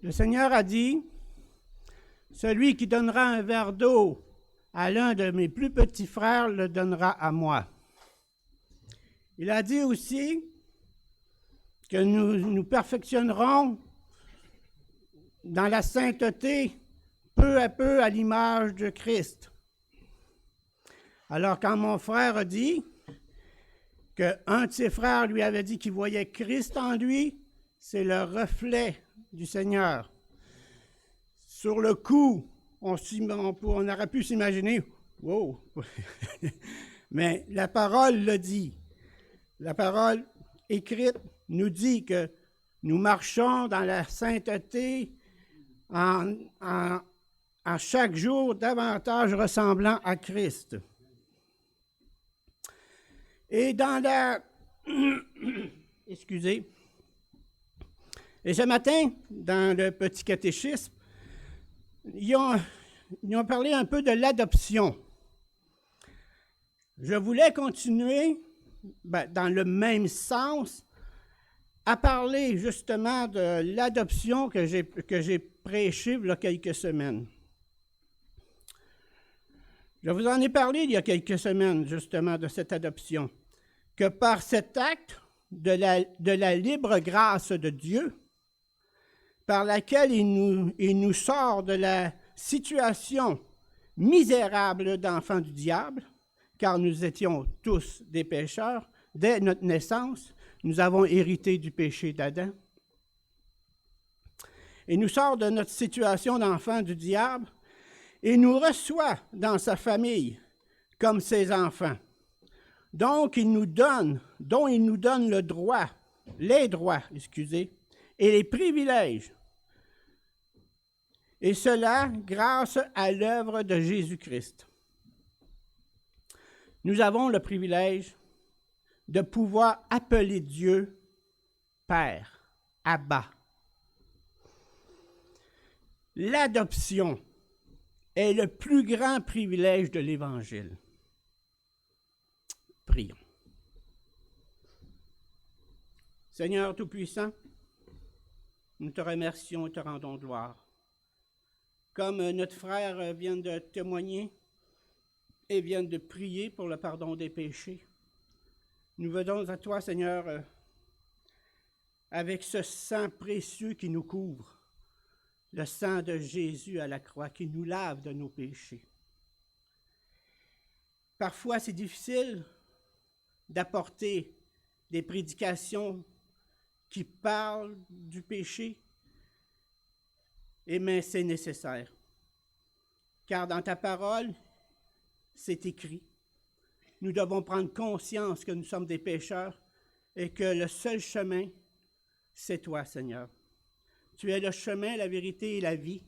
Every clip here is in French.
Le Seigneur a dit, « Celui qui donnera un verre d'eau à l'un de mes plus petits frères le donnera à moi. » Il a dit aussi que nous perfectionnerons dans la sainteté peu à peu à l'image de Christ. Alors quand mon frère a dit qu'un de ses frères lui avait dit qu'il voyait Christ en lui, c'est le reflet du Seigneur. Sur le coup, on aurait pu s'imaginer, wow, mais la parole le dit. La parole écrite nous dit que nous marchons dans la sainteté en chaque jour davantage ressemblant à Christ. Et dans la... Excusez. Et ce matin, dans le petit catéchisme, ils ont parlé un peu de l'adoption. Je voulais continuer dans le même sens à parler justement de l'adoption que j'ai prêché il y a quelques semaines. Je vous en ai parlé il y a quelques semaines justement de cette adoption, que par cet acte de la libre grâce de Dieu, par laquelle il nous sort de la situation misérable d'enfants du diable, car nous étions tous des pécheurs. Dès notre naissance, nous avons hérité du péché d'Adam. Il nous sort de notre situation d'enfants du diable et nous reçoit dans sa famille comme ses enfants. Donc, dont il nous donne les droits, et les privilèges. Et cela grâce à l'œuvre de Jésus-Christ. Nous avons le privilège de pouvoir appeler Dieu Père, Abba. L'adoption est le plus grand privilège de l'Évangile. Prions. Seigneur Tout-Puissant, nous te remercions et te rendons gloire. Comme notre frère vient de témoigner et vient de prier pour le pardon des péchés, nous venons à toi, Seigneur, avec ce sang précieux qui nous couvre, le sang de Jésus à la croix qui nous lave de nos péchés. Parfois, c'est difficile d'apporter des prédications qui parlent du péché, mais c'est nécessaire. Car dans ta parole, c'est écrit. Nous devons prendre conscience que nous sommes des pécheurs et que le seul chemin, c'est toi, Seigneur. Tu es le chemin, la vérité et la vie,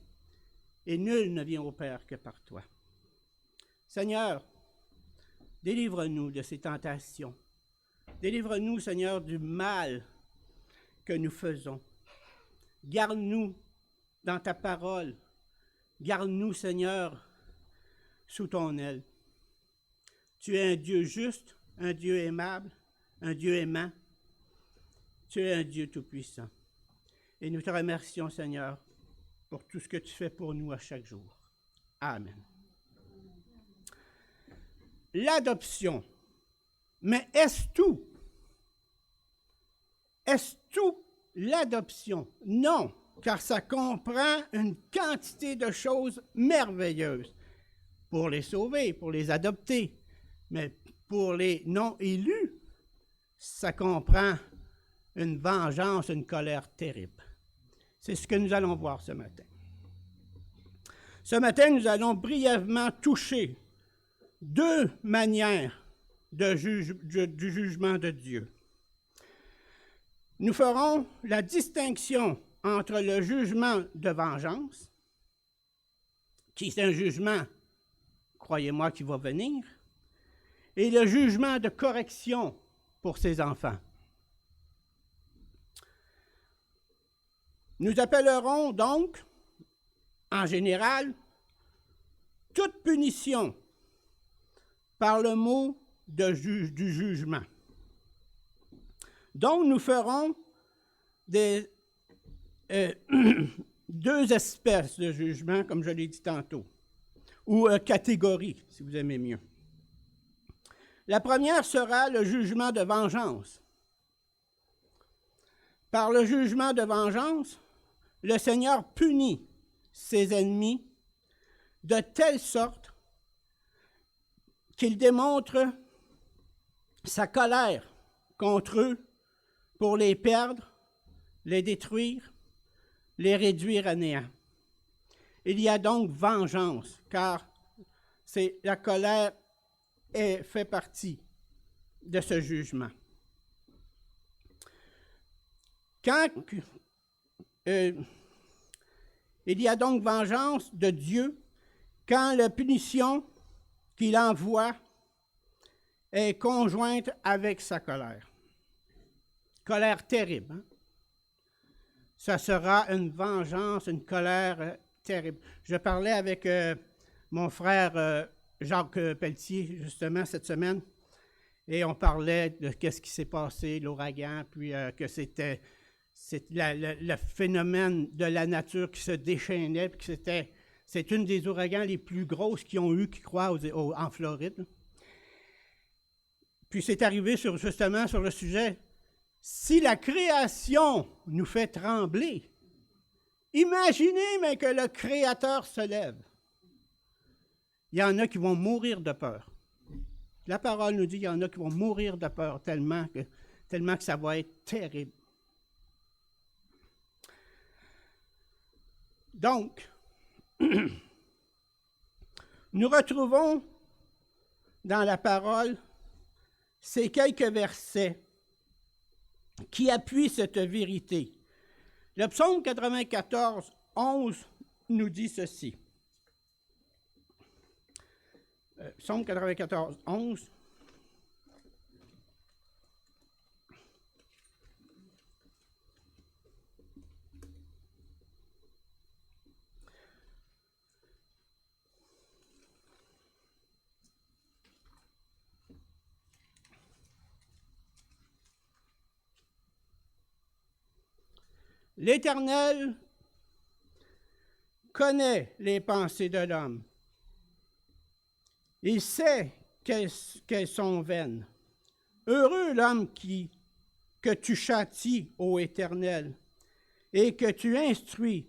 et nul ne vient au Père que par toi. Seigneur, délivre-nous de ces tentations. Délivre-nous, Seigneur, du mal que nous faisons. Garde-nous dans ta parole. Garde-nous, Seigneur, sous ton aile. Tu es un Dieu juste, un Dieu aimable, un Dieu aimant. Tu es un Dieu tout-puissant. Et nous te remercions, Seigneur, pour tout ce que tu fais pour nous à chaque jour. Amen. L'adoption. Mais est-ce tout? Est-ce tout l'adoption? Non, car ça comprend une quantité de choses merveilleuses pour les sauver, pour les adopter. Mais pour les non-élus, ça comprend une vengeance, une colère terrible. C'est ce que nous allons voir ce matin. Ce matin, nous allons brièvement toucher deux manières du jugement de Dieu. Nous ferons la distinction entre le jugement de vengeance, qui est un jugement, croyez-moi, qui va venir, et le jugement de correction pour ses enfants. Nous appellerons donc, en général, toute punition par le mot du jugement. Donc, nous ferons deux espèces de jugement, comme je l'ai dit tantôt, ou catégories, si vous aimez mieux. La première sera le jugement de vengeance. Par le jugement de vengeance, le Seigneur punit ses ennemis de telle sorte qu'il démontre sa colère contre eux pour les perdre, les détruire, les réduire à néant. Il y a donc vengeance, car la colère fait partie de ce jugement. Il y a donc vengeance de Dieu quand la punition qu'il envoie est conjointe avec sa colère. Colère terrible. Hein? Ça sera une vengeance, une colère terrible. Je parlais avec mon frère Jacques Pelletier, justement, cette semaine, et on parlait de ce qui s'est passé, l'ouragan, puis que c'est le phénomène de la nature qui se déchaînait, puis que c'est une des ouragans les plus grosses qu'ils ont eu, qui croient, en Floride. Puis c'est arrivé justement sur le sujet, si la création nous fait trembler, imaginez mais que le Créateur se lève. Il y en a qui vont mourir de peur. La parole nous dit qu'il y en a qui vont mourir de peur tellement que ça va être terrible. Donc, nous retrouvons dans la parole ces quelques versets qui appuient cette vérité. Le psaume 94, 11 nous dit ceci. Psaume 94, 11. L'Éternel connaît les pensées de l'homme. Il sait qu'elles sont vaines. Heureux l'homme que tu châties, ô Éternel, et que tu instruis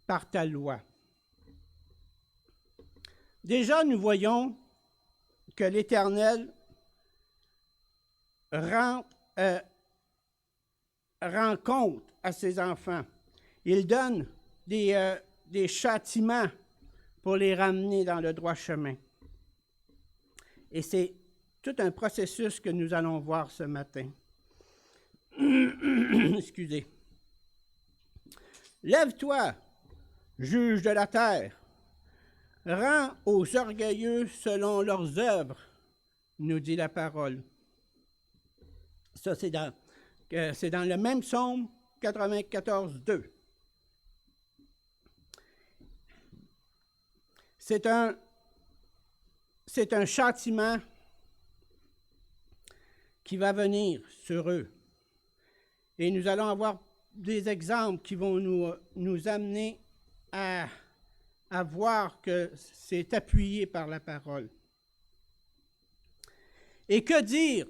par ta loi. Déjà, nous voyons que l'Éternel rend compte à ses enfants. Il donne des châtiments pour les ramener dans le droit chemin. Et c'est tout un processus que nous allons voir ce matin. Excusez. Lève-toi, juge de la terre. Rends aux orgueilleux selon leurs œuvres, nous dit la parole. Ça, c'est dans le même psaume 94, 2. C'est un châtiment qui va venir sur eux. Et nous allons avoir des exemples qui vont nous amener à voir que c'est appuyé par la parole. Et que dire?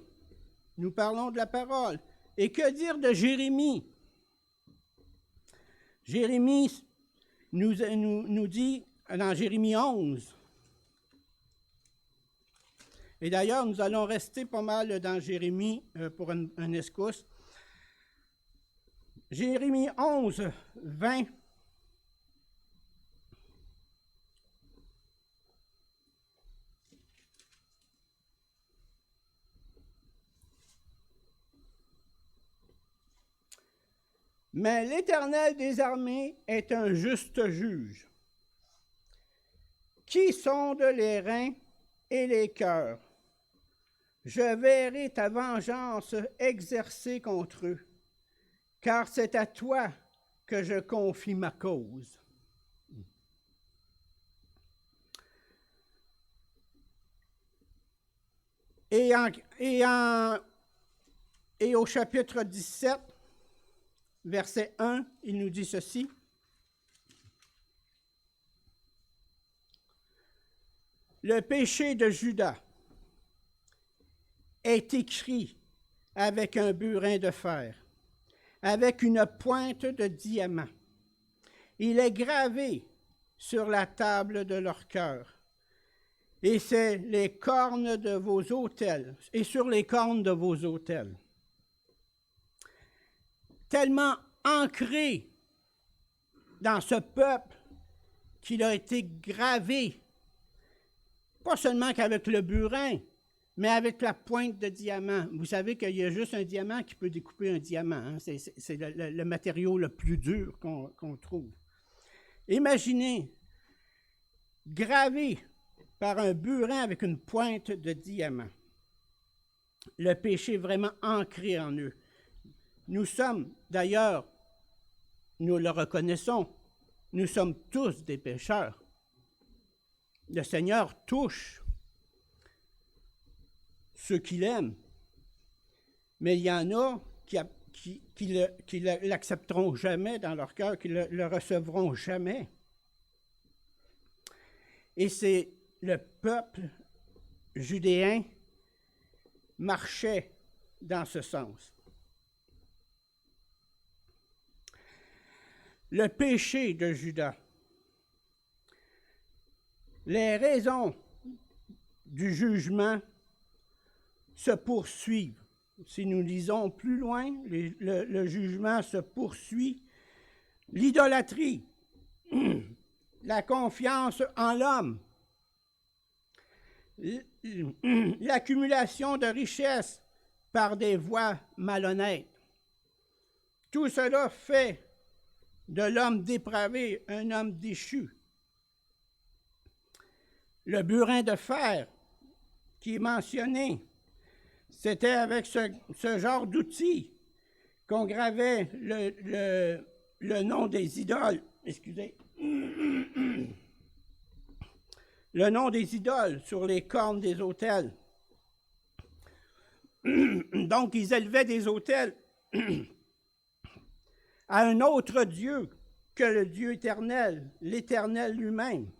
Nous parlons de la parole. Et que dire de Jérémie? Jérémie nous dit dans Jérémie 11. Et d'ailleurs, nous allons rester pas mal dans Jérémie pour un escousse. Jérémie 11, 20. Mais l'Éternel des armées est un juste juge, qui sonde les reins et les cœurs. Je verrai ta vengeance exercée contre eux, car c'est à toi que je confie ma cause. Et au chapitre 17, verset 1, il nous dit ceci. Le péché de Judas est écrit avec un burin de fer, avec une pointe de diamant. Il est gravé sur la table de leur cœur. Et c'est les cornes de vos autels, et sur les cornes de vos autels. Tellement ancré dans ce peuple qu'il a été gravé, pas seulement qu'avec le burin, mais avec la pointe de diamant. Vous savez qu'il y a juste un diamant qui peut découper un diamant. Hein? C'est le matériau le plus dur qu'on trouve. Imaginez, gravé par un burin avec une pointe de diamant. Le péché est vraiment ancré en eux. Nous sommes, d'ailleurs, nous le reconnaissons, nous sommes tous des pécheurs. Le Seigneur touche ceux qu'il aime, mais il y en a qui l'accepteront jamais dans leur cœur, qui le recevront jamais. Et c'est le peuple judéen marchait dans ce sens. Le péché de Judas. Les raisons du jugement se poursuivent. Si nous lisons plus loin, le jugement se poursuit. L'idolâtrie, la confiance en l'homme, l'accumulation de richesses par des voies malhonnêtes. Tout cela fait de l'homme dépravé un homme déchu. Le burin de fer qui est mentionné, c'était avec ce genre d'outil qu'on gravait le nom des idoles. Excusez. Le nom des idoles sur les cornes des autels. Donc, ils élevaient des autels à un autre Dieu que le Dieu éternel, l'Éternel lui-même.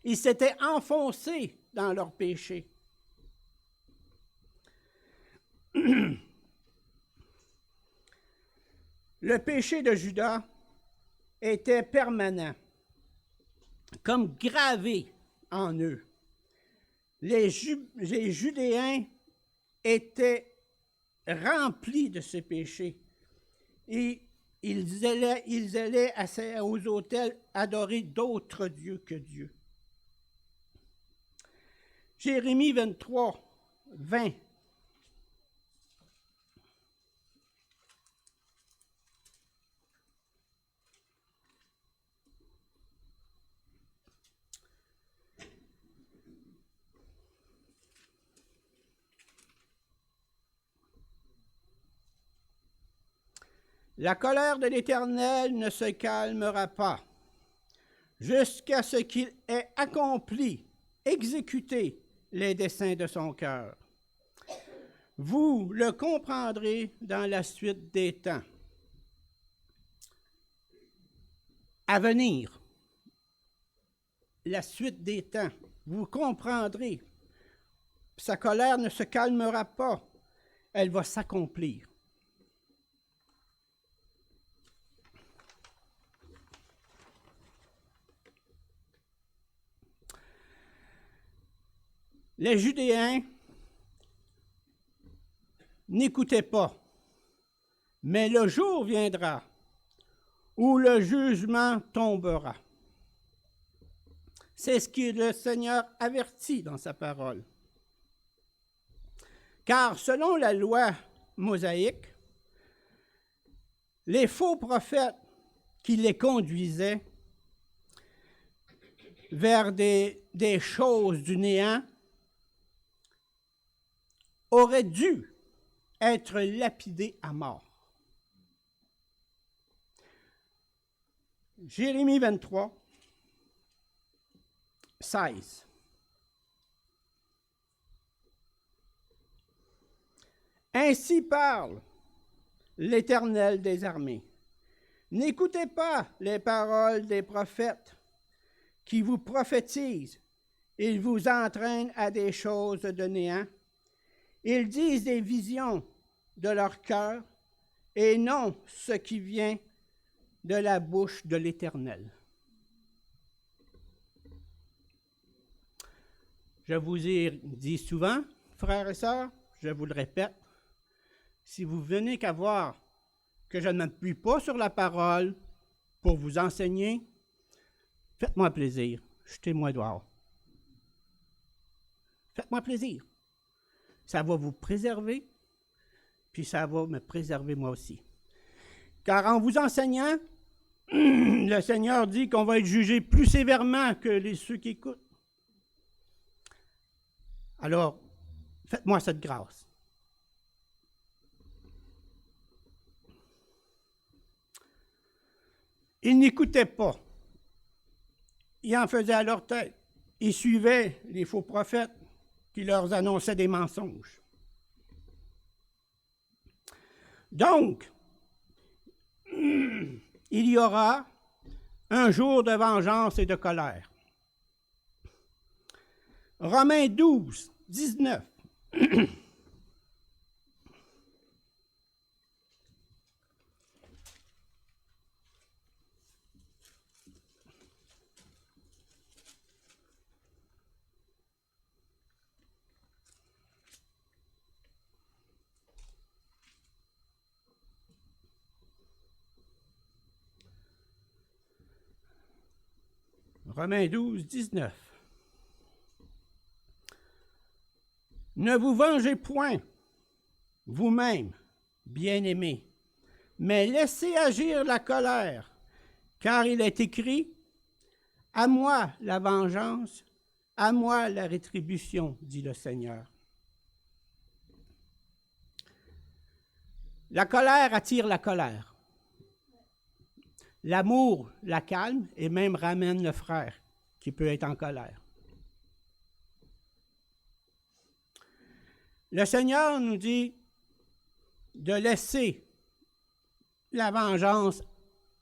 Ils s'étaient enfoncés dans leur péché. Le péché de Judas était permanent, comme gravé en eux. Les Judéens étaient remplis de ces péchés. Et ils allaient aux autels adorer d'autres dieux que Dieu. Jérémie 23, 20. La colère de l'Éternel ne se calmera pas jusqu'à ce qu'il ait accompli, exécuté les desseins de son cœur. Vous le comprendrez dans la suite des temps. À venir, la suite des temps, vous comprendrez. Sa colère ne se calmera pas, elle va s'accomplir. Les Judéens n'écoutaient pas, mais le jour viendra où le jugement tombera. C'est ce que le Seigneur avertit dans sa parole. Car selon la loi mosaïque, les faux prophètes qui les conduisaient vers des choses du néant auraient dû être lapidés à mort. Jérémie 23, 16. Ainsi parle l'Éternel des armées. N'écoutez pas les paroles des prophètes qui vous prophétisent Ils vous entraînent à des choses de néant. Ils disent des visions de leur cœur et non ce qui vient de la bouche de l'Éternel. Je vous ai dit souvent, frères et sœurs, je vous le répète, si vous venez qu'à voir que je ne m'appuie pas sur la parole pour vous enseigner, faites-moi plaisir, jetez-moi dehors. Faites-moi plaisir. Ça va vous préserver, puis ça va me préserver moi aussi. Car en vous enseignant, le Seigneur dit qu'on va être jugé plus sévèrement que ceux qui écoutent. Alors, faites-moi cette grâce. Ils n'écoutaient pas. Ils en faisaient à leur tête. Ils suivaient les faux prophètes qui leur annonçaient des mensonges. Donc, il y aura un jour de vengeance et de colère. Romains 12, 19. Romains 12, 19. Ne vous vengez point, vous-même, bien-aimés, mais laissez agir la colère, car il est écrit, « À moi la vengeance, à moi la rétribution, dit le Seigneur. » La colère attire la colère. L'amour la calme et même ramène le frère qui peut être en colère. Le Seigneur nous dit de laisser la vengeance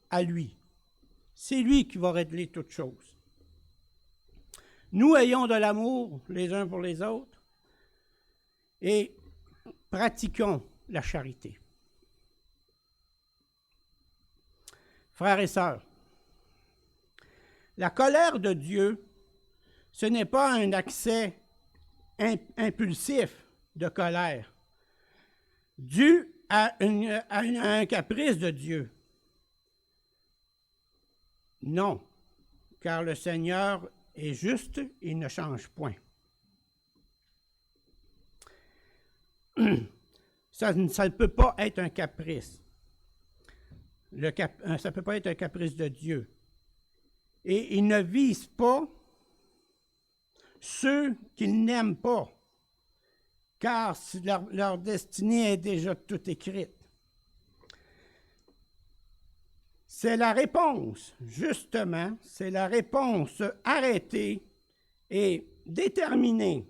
à lui. C'est lui qui va régler toutes choses. Nous ayons de l'amour les uns pour les autres et pratiquons la charité. Frères et sœurs, la colère de Dieu, ce n'est pas un accès impulsif de colère, dû à un caprice de Dieu. Non, car le Seigneur est juste, il ne change point. Ça ne peut pas être un caprice. Ça ne peut pas être un caprice de Dieu. Et il ne vise pas ceux qu'il n'aime pas, car leur destinée est déjà toute écrite. C'est la réponse, justement, c'est la réponse arrêtée et déterminée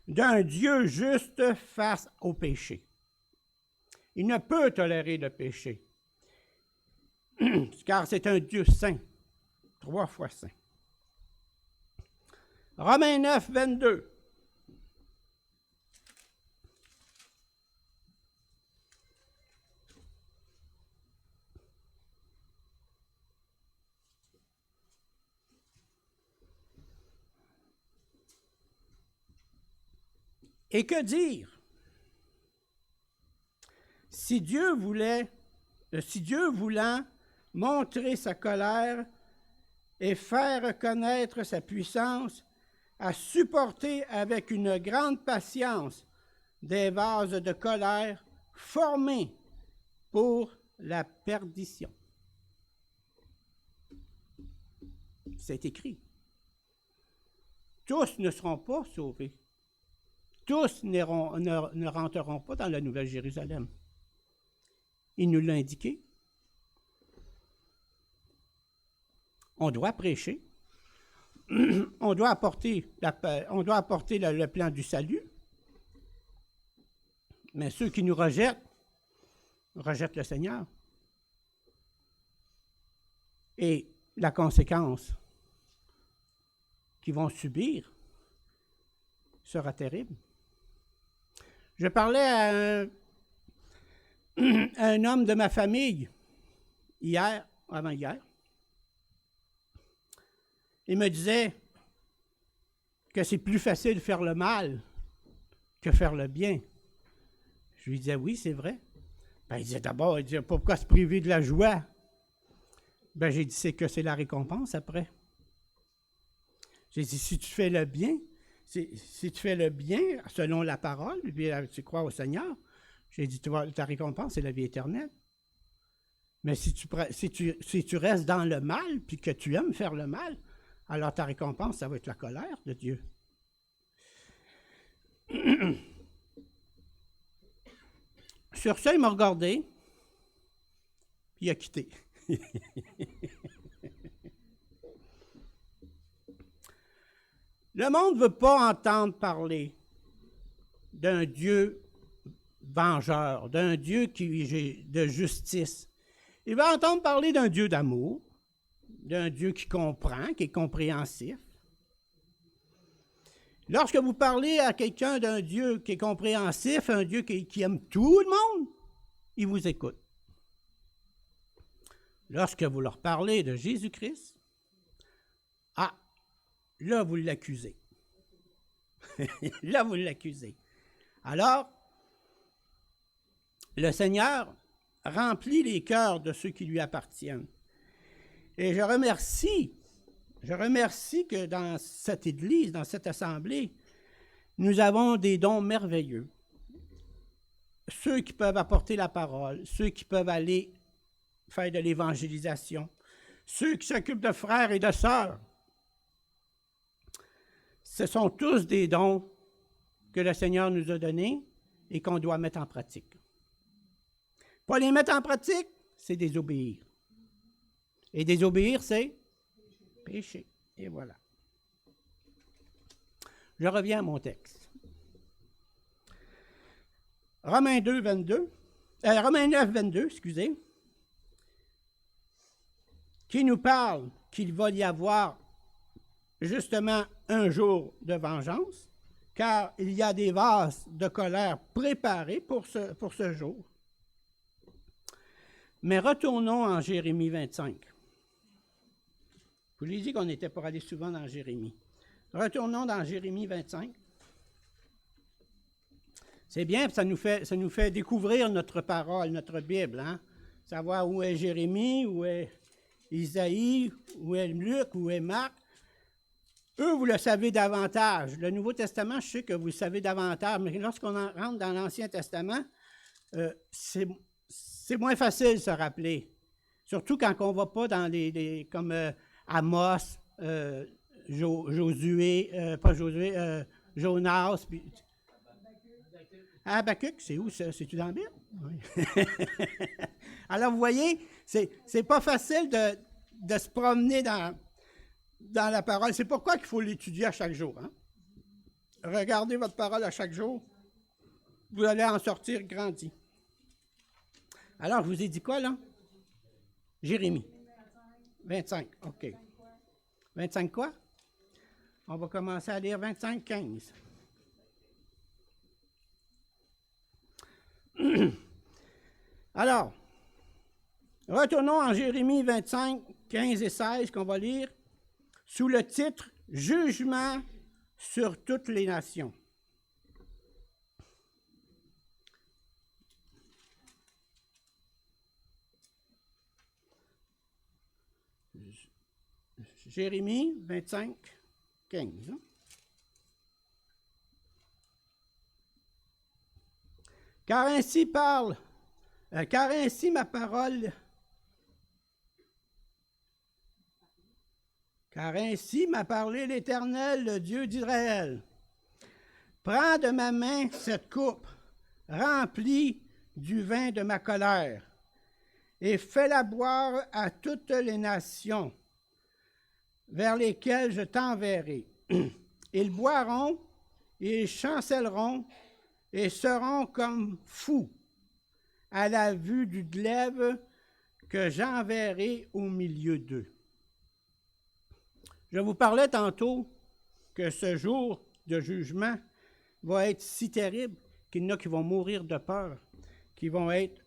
d'un Dieu juste face au péché. Il ne peut tolérer le péché, car c'est un Dieu saint, 3 fois saint. Romains 9, 22. Et que dire? Si Dieu voulant montrer sa colère et faire reconnaître sa puissance, a supporté avec une grande patience des vases de colère formés pour la perdition. C'est écrit. Tous ne seront pas sauvés. Tous ne rentreront pas dans la Nouvelle Jérusalem. Il nous l'a indiqué. On doit prêcher. On doit apporter le plan du salut. Mais ceux qui nous rejettent le Seigneur. Et la conséquence, qu'ils vont subir sera terrible. Je parlais à un homme de ma famille hier, avant-hier. Il me disait que c'est plus facile de faire le mal que faire le bien. Je lui disais, oui, c'est vrai. Ben, il disait d'abord, il disait, pourquoi se priver de la joie? Ben, j'ai dit, c'est que c'est la récompense après. J'ai dit, si tu fais le bien, si tu fais le bien selon la parole, puis tu crois au Seigneur, j'ai dit, ta récompense, c'est la vie éternelle. Mais si tu restes dans le mal, puis que tu aimes faire le mal, alors ta récompense, ça va être la colère de Dieu. Sur ça, il m'a regardé, puis il a quitté. Le monde ne veut pas entendre parler d'un Dieu vengeur, d'un Dieu de justice. Il va entendre parler d'un Dieu d'amour, d'un Dieu qui comprend, qui est compréhensif. Lorsque vous parlez à quelqu'un d'un Dieu qui est compréhensif, un Dieu qui aime tout le monde, il vous écoute. Lorsque vous leur parlez de Jésus-Christ, là, vous l'accusez. Là, vous l'accusez. Alors, le Seigneur remplit les cœurs de ceux qui lui appartiennent. Et je remercie que dans cette Église, dans cette assemblée, nous avons des dons merveilleux. Ceux qui peuvent apporter la parole, ceux qui peuvent aller faire de l'évangélisation, ceux qui s'occupent de frères et de sœurs. Ce sont tous des dons que le Seigneur nous a donnés et qu'on doit mettre en pratique. Pas les mettre en pratique, c'est désobéir. Et désobéir, c'est péché. Et voilà. Je reviens à mon texte. Romains 9, 22, excusez, qui nous parle qu'il va y avoir justement un jour de vengeance, car il y a des vases de colère préparés pour ce jour. Mais retournons en Jérémie 25. Je vous l'ai dit qu'on était pour aller souvent dans Jérémie. Retournons dans Jérémie 25. C'est bien, ça nous fait découvrir notre parole, notre Bible, hein? Savoir où est Jérémie, où est Isaïe, où est Luc, où est Marc. Eux, vous le savez davantage. Le Nouveau Testament, je sais que vous le savez davantage, mais lorsqu'on rentre dans l'Ancien Testament, c'est moins facile de se rappeler. Surtout quand on ne va pas dans comme Amos, Jonas. Puis, Habakkuk, c'est où ça? C'est-tu dans la Bible? Oui. Alors, vous voyez, c'est pas facile de se promener dans la parole. C'est pourquoi il faut l'étudier à chaque jour. Hein? Regardez votre parole à chaque jour. Vous allez en sortir grandi. Alors, je vous ai dit quoi, là? Jérémie. 25, OK. 25 quoi? On va commencer à lire 25, 15. Alors, retournons en Jérémie 25, 15 et 16 qu'on va lire sous le titre « Jugement sur toutes les nations ». Jérémie 25, 15. Hein? Car ainsi ma parole, car ainsi m'a parlé l'Éternel, le Dieu d'Israël. Prends de ma main cette coupe, remplie du vin de ma colère, et fais-la boire à toutes les nations vers lesquelles je t'enverrai. Ils boiront, et ils chancelleront, et seront comme fous à la vue du glaive que j'enverrai au milieu d'eux. Je vous parlais tantôt que ce jour de jugement va être si terrible qu'il y en a qui vont mourir de peur, qui vont être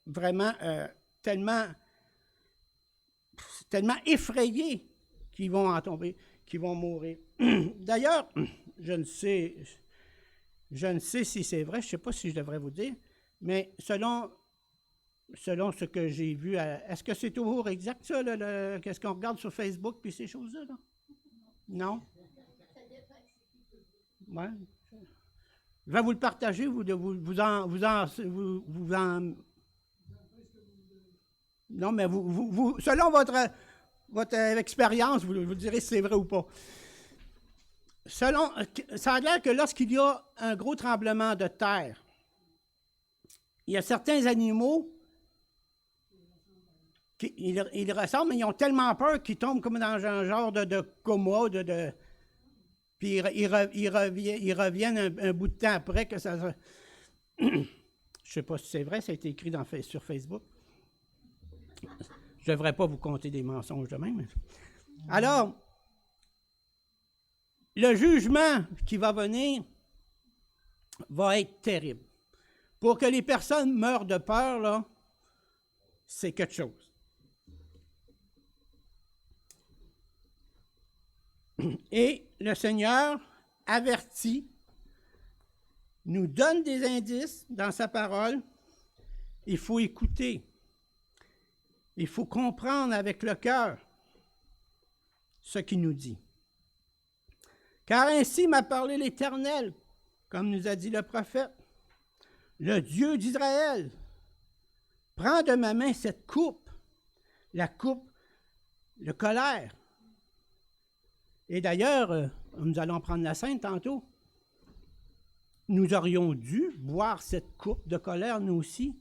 vraiment tellement effrayés qu'ils vont en tomber, qu'ils vont mourir. D'ailleurs, je ne sais si c'est vrai, je ne sais pas si je devrais vous dire, mais selon ce que j'ai vu, est-ce que c'est toujours exact, ça, qu'est-ce qu'on regarde sur Facebook puis ces choses-là? Là? Non? Ouais. Je vais vous le partager, non, mais selon votre expérience, vous direz si c'est vrai ou pas. Ça a l'air que lorsqu'il y a un gros tremblement de terre, il y a certains animaux ils ressemblent, mais ils ont tellement peur qu'ils tombent comme dans un genre de coma, puis ils reviennent un bout de temps après que ça... Je ne sais pas si c'est vrai, ça a été écrit sur Facebook. Je ne devrais pas vous conter des mensonges de même. Alors, le jugement qui va venir va être terrible. Pour que les personnes meurent de peur, là, c'est quelque chose. Et le Seigneur avertit, nous donne des indices dans sa parole. Il faut écouter. Il faut comprendre avec le cœur ce qu'il nous dit. Car ainsi m'a parlé l'Éternel, comme nous a dit le prophète, le Dieu d'Israël. Prends de ma main cette coupe, la coupe de colère. Et d'ailleurs, nous allons prendre la Sainte tantôt. Nous aurions dû boire cette coupe de colère, nous aussi.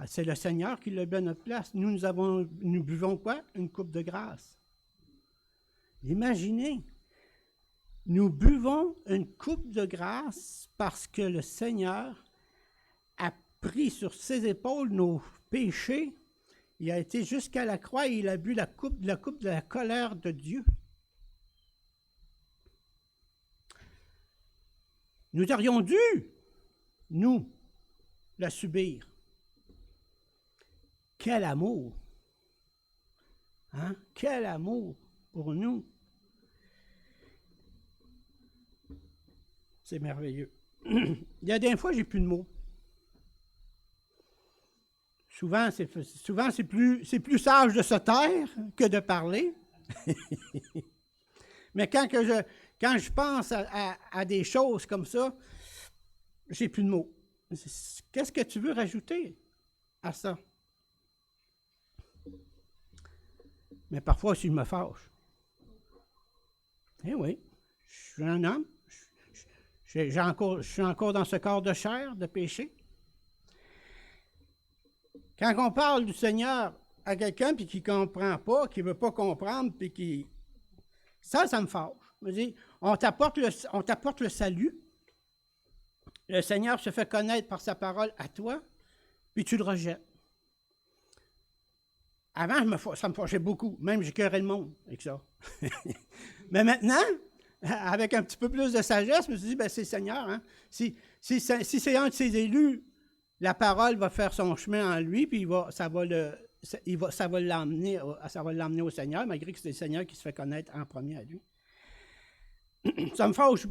C'est le Seigneur qui l'a bu à notre place. Nous buvons quoi? Une coupe de grâce. Imaginez, nous buvons une coupe de grâce parce que le Seigneur a pris sur ses épaules nos péchés. Il a été jusqu'à la croix et il a bu la coupe de la colère de Dieu. Nous aurions dû, nous, la subir. Quel amour! Hein? Quel amour pour nous! C'est merveilleux. Il y a des fois, j'ai plus de mots. Souvent, c'est plus sage de se taire que de parler. Mais quand je pense à des choses comme ça, j'ai plus de mots. Qu'est-ce que tu veux rajouter à ça? Mais parfois aussi, je me fâche. Eh oui, je suis un homme. Je suis encore dans ce corps de chair, de péché. Quand on parle du Seigneur à quelqu'un puis qui ne comprend pas, qui ne veut pas comprendre, puis qui... Ça me fâche. Je me dis, on t'apporte le salut. Le Seigneur se fait connaître par sa parole à toi, puis tu le rejettes. Avant, ça me fâchait beaucoup. Même j'écœurais le monde avec ça. Mais maintenant, avec un petit peu plus de sagesse, je me suis dit, c'est le Seigneur. Hein? Si c'est un de ses élus, la parole va faire son chemin en lui, puis ça va l'emmener au Seigneur, malgré que c'est le Seigneur qui se fait connaître en premier à lui. Ça me fâche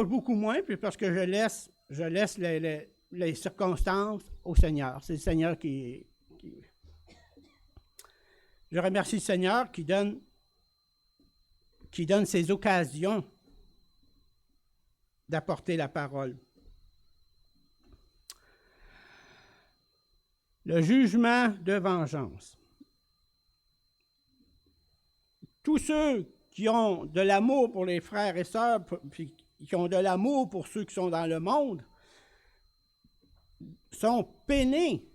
beaucoup moins, puis parce que je laisse les circonstances au Seigneur. C'est le Seigneur qui... Je remercie le Seigneur qui donne ces occasions d'apporter la parole. Le jugement de vengeance. Tous ceux qui ont de l'amour pour les frères et sœurs, puis qui ont de l'amour pour ceux qui sont dans le monde, sont peinés,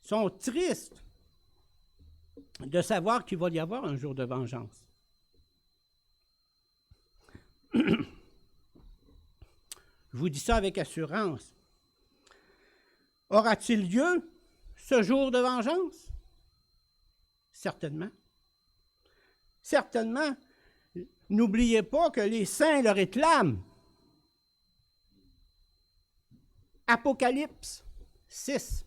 sont tristes de savoir qu'il va y avoir un jour de vengeance. Je vous dis ça avec assurance. Aura-t-il lieu ce jour de vengeance? Certainement. Certainement. N'oubliez pas que les saints le réclament. Apocalypse 6.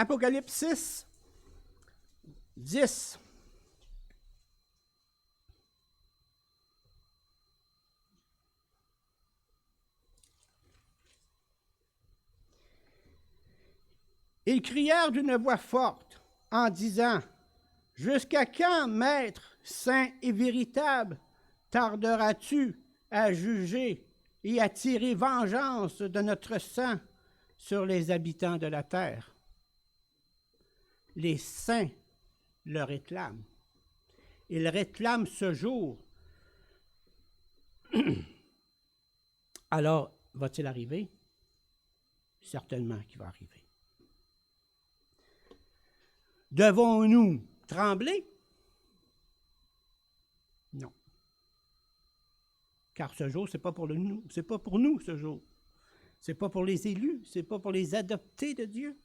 Apocalypse 6, 10. Ils crièrent d'une voix forte en disant, « Jusqu'à quand, Maître, saint et véritable, tarderas-tu à juger et à tirer vengeance de notre sang sur les habitants de la terre? » Les saints le réclament. Ils réclament ce jour. Alors, va-t-il arriver? Certainement qu'il va arriver. Devons-nous trembler? Non. Car ce jour, c'est pas pour nous, c'est pas pour nous ce jour. C'est pas pour les élus, c'est pas pour les adoptés de Dieu.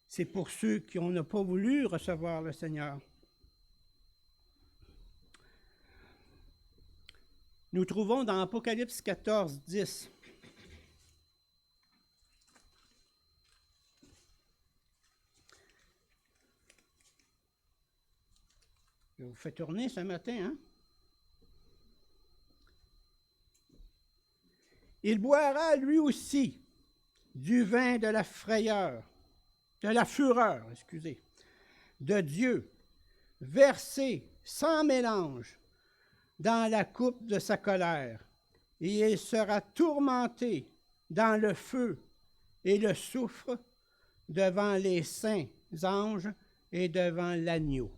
C'est pour ceux qui n'ont pas voulu recevoir le Seigneur. Nous trouvons dans Apocalypse 14, 10. Je vous fais tourner ce matin, hein? Il boira lui aussi du vin de la frayeur, de la fureur, de Dieu, versé sans mélange dans la coupe de sa colère, et il sera tourmenté dans le feu et le soufre devant les saints anges et devant l'agneau.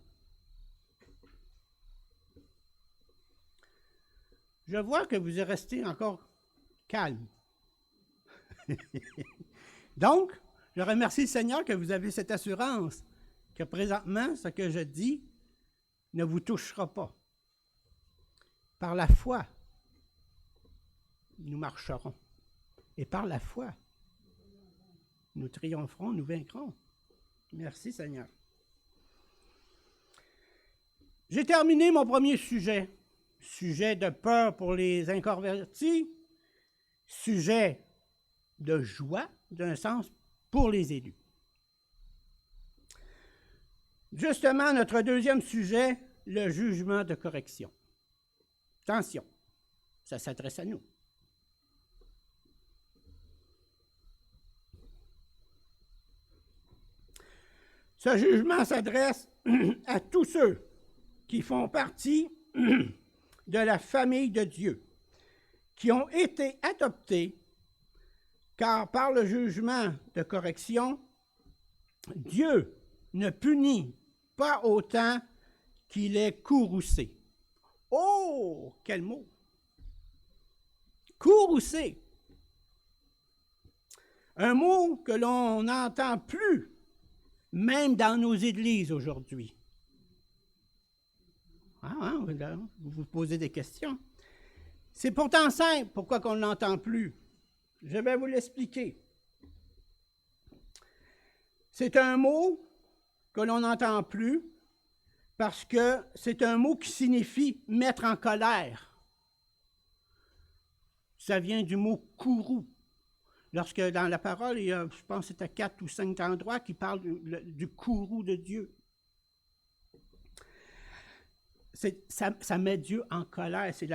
Je vois que vous êtes resté encore calme. Donc, je remercie le Seigneur que vous avez cette assurance que présentement, ce que je dis ne vous touchera pas. Par la foi, nous marcherons. Et par la foi, nous triompherons, nous vaincrons. Merci Seigneur. J'ai terminé mon premier sujet. Sujet de peur pour les inconvertis. Sujet de joie, d'un sens, pour les élus. Justement, notre deuxième sujet, le jugement de correction. Attention, ça s'adresse à nous. Ce jugement s'adresse à tous ceux qui font partie de la famille de Dieu, qui ont été adoptés, car par le jugement de correction, Dieu ne punit pas autant qu'il est courroucé. Oh, quel mot! Courroucé. Un mot que l'on n'entend plus, même dans nos églises aujourd'hui. Vous vous posez des questions. C'est pourtant simple, pourquoi qu'on ne l'entend plus. Je vais vous l'expliquer. C'est un mot que l'on n'entend plus parce que c'est un mot qui signifie mettre en colère. Ça vient du mot courroux. Lorsque dans la parole, il y a, je pense que c'est à 4 ou 5 endroits qui parlent du courroux de Dieu. Ça met Dieu en colère. C'est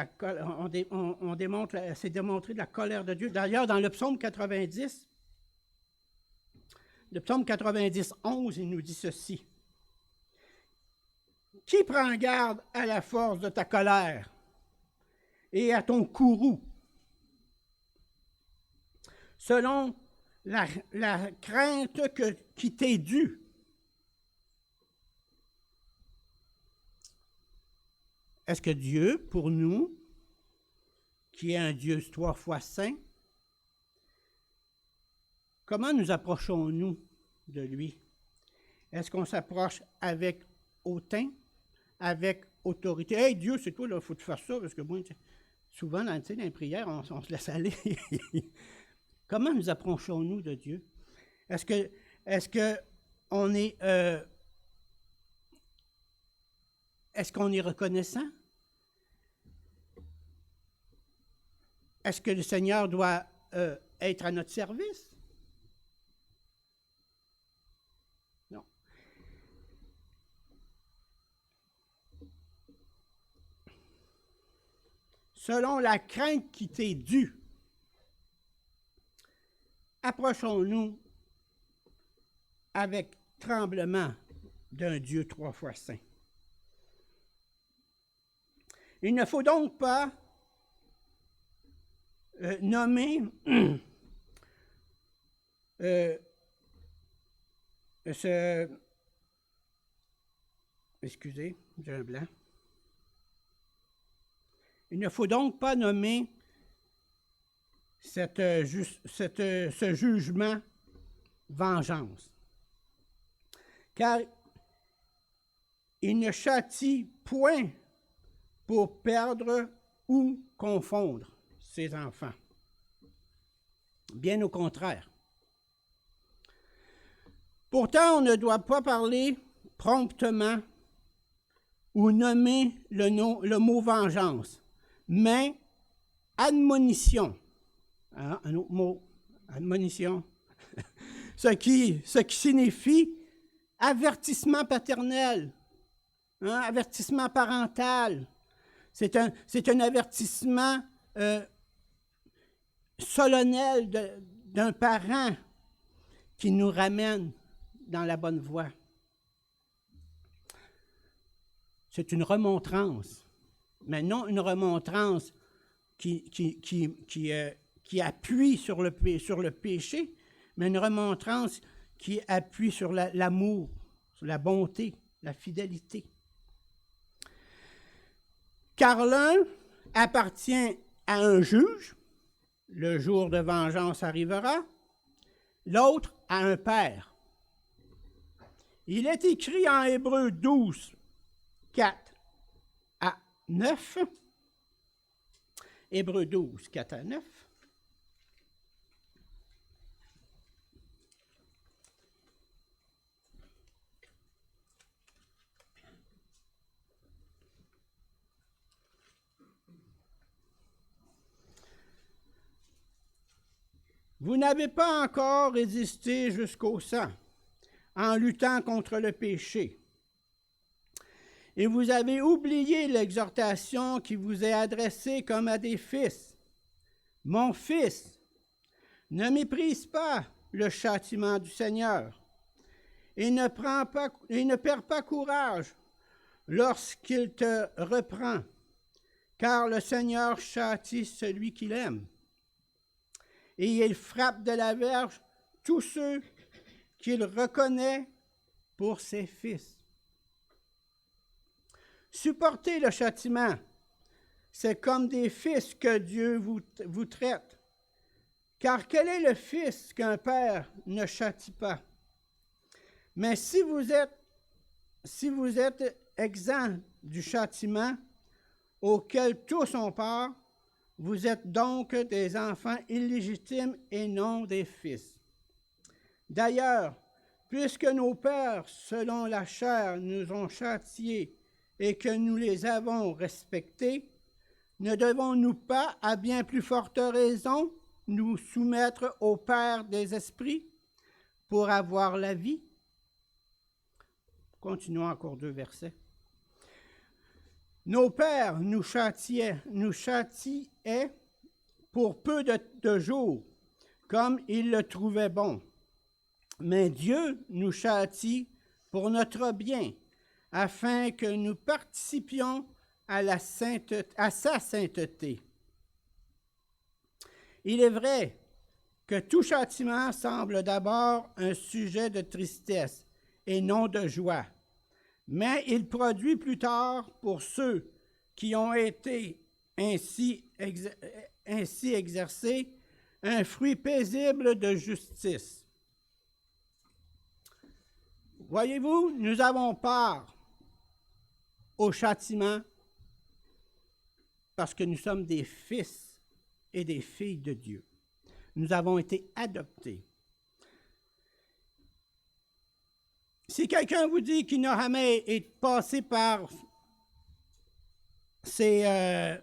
c'est démontré de la colère de Dieu. D'ailleurs, dans le psaume 90, 11, il nous dit ceci. Qui prend garde à la force de ta colère et à ton courroux, selon la crainte qui t'est due? Est-ce que Dieu, pour nous, qui est un Dieu 3 fois saint, comment nous approchons-nous de lui? Est-ce qu'on s'approche avec hautain, avec autorité. Hey, Dieu, c'est toi, il faut te faire ça, parce que moi, souvent, dans les prières, on se laisse aller. Comment nous approchons-nous de Dieu? Est-ce que on est, est-ce qu'on est reconnaissant? Est-ce que le Seigneur doit être à notre service? Non. Selon la crainte qui t'est due, approchons-nous avec tremblement d'un Dieu 3 fois saint. Il ne faut donc pas nommer excusez, j'ai un blanc. Il ne faut donc pas nommer ce jugement vengeance, car il ne châtie point pour perdre ou confondre ses enfants. Bien au contraire. Pourtant, on ne doit pas parler promptement ou nommer le mot vengeance, mais admonition. Hein, un autre mot, admonition. ce qui signifie avertissement paternel, hein, avertissement parental. C'est un avertissement solennel d'un parent qui nous ramène dans la bonne voie. C'est une remontrance, mais non une remontrance qui appuie sur le péché, mais une remontrance qui appuie sur l'amour, sur la bonté, la fidélité. Car l'un appartient à un juge, le jour de vengeance arrivera, l'autre à un père. Il est écrit en Hébreux 12, 4 à 9. Hébreux 12, 4 à 9. Vous n'avez pas encore résisté jusqu'au sang en luttant contre le péché. Et vous avez oublié l'exhortation qui vous est adressée comme à des fils. Mon fils, ne méprise pas le châtiment du Seigneur et ne perds pas courage lorsqu'il te reprend, car le Seigneur châtie celui qu'il aime. Et il frappe de la verge tous ceux qu'il reconnaît pour ses fils. Supportez le châtiment, c'est comme des fils que Dieu vous traite. Car quel est le fils qu'un père ne châtie pas? Mais si vous êtes exempt du châtiment auquel tous ont part, vous êtes donc des enfants illégitimes et non des fils. D'ailleurs, puisque nos pères, selon la chair, nous ont châtiés et que nous les avons respectés, ne devons-nous pas, à bien plus forte raison, nous soumettre au Père des esprits pour avoir la vie? Continuons encore 2 versets. Nos pères nous châtiaient pour peu de jours, comme ils le trouvaient bon. Mais Dieu nous châtie pour notre bien, afin que nous participions à sa sainteté. Il est vrai que tout châtiment semble d'abord un sujet de tristesse et non de joie, mais il produit plus tard pour ceux qui ont été ainsi exercés un fruit paisible de justice. Voyez-vous, nous avons part au châtiment parce que nous sommes des fils et des filles de Dieu. Nous avons été adoptés. Si quelqu'un vous dit qu'il n'a jamais été passé par ces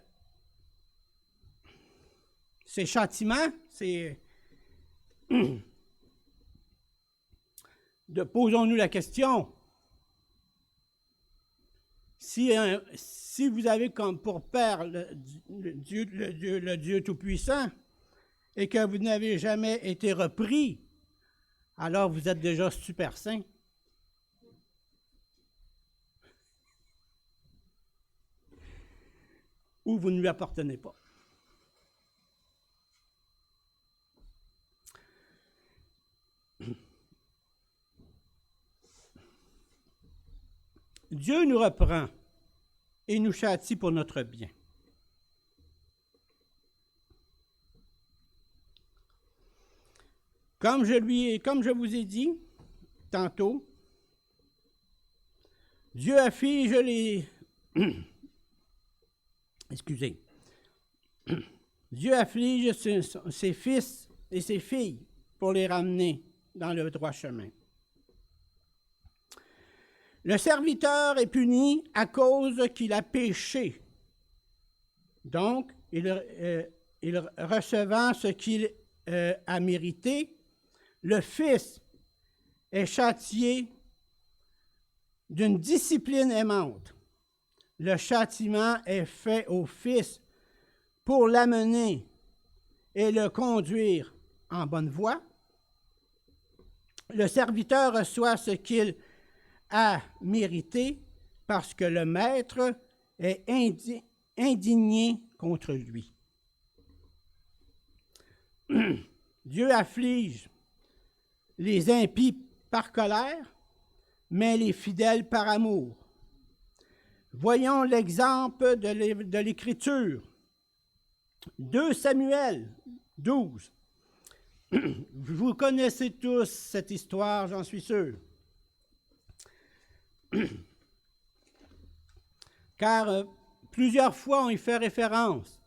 châtiments, posons-nous la question. Si vous avez comme pour père le Dieu Tout-Puissant et que vous n'avez jamais été repris, alors vous êtes déjà super saint. Ou vous ne lui appartenez pas. Dieu nous reprend et nous châtie pour notre bien. Comme je vous ai dit tantôt, Dieu afflige les... Excusez. Dieu afflige ses fils et ses filles pour les ramener dans le droit chemin. Le serviteur est puni à cause qu'il a péché. Donc, il recevant ce qu'il a mérité, le Fils est châtié d'une discipline aimante. Le châtiment est fait au Fils pour l'amener et le conduire en bonne voie. Le serviteur reçoit ce qu'il a mérité parce que le maître est indigné contre lui. Dieu afflige les impies par colère, mais les fidèles par amour. Voyons l'exemple de l'Écriture. 2 Samuel 12. Vous connaissez tous cette histoire, j'en suis sûr. Car plusieurs fois on y fait référence.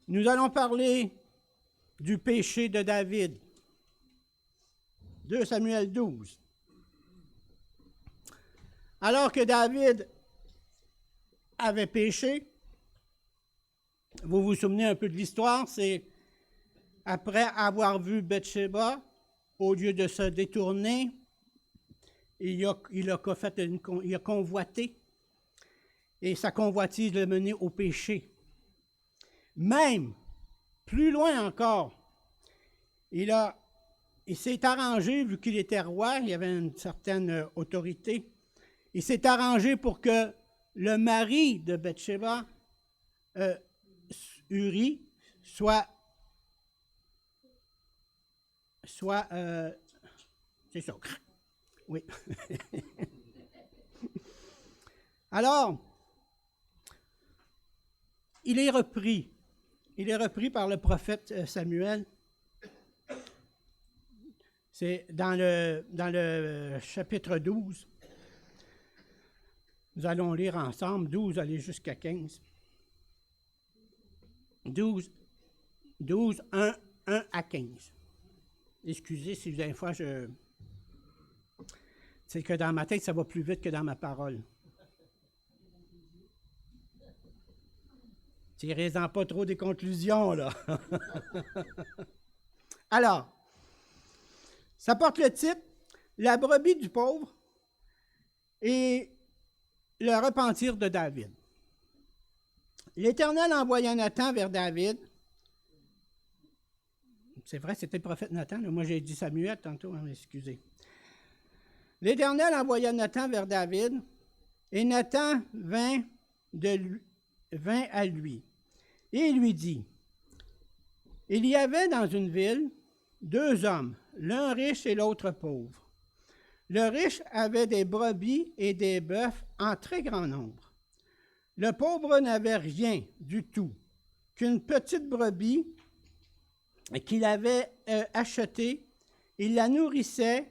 Nous allons parler du péché de David. 2 Samuel 12. Alors que David avait péché, vous vous souvenez un peu de l'histoire, c'est après avoir vu Bathsheba, au lieu de se détourner, il a convoité, et sa convoitise l'a mené au péché. Même, plus loin encore, il s'est arrangé, vu qu'il était roi, il avait une certaine autorité, il s'est arrangé pour que le mari de Bathsheba, Uri, soit c'est ça. Oui. Alors, il est repris. Il est repris par le prophète Samuel. C'est dans le chapitre 12. Nous allons lire ensemble, 12, aller jusqu'à 15. 12, 1 à 15. Excusez si des fois c'est que dans ma tête, ça va plus vite que dans ma parole. Tirez-en pas trop des conclusions, là. Alors, ça porte le titre « La brebis du pauvre et le repentir de David ». L'Éternel envoya Nathan vers David. C'est vrai, c'était le prophète Nathan. Là. Moi, j'ai dit Samuel tantôt, hein, excusez. L'Éternel envoya Nathan vers David, et Nathan vint à lui. Et il lui dit, « Il y avait dans une ville 2 hommes, l'un riche et l'autre pauvre. Le riche avait des brebis et des bœufs en très grand nombre. Le pauvre n'avait rien du tout, qu'une petite brebis qu'il avait achetée. Il la nourrissait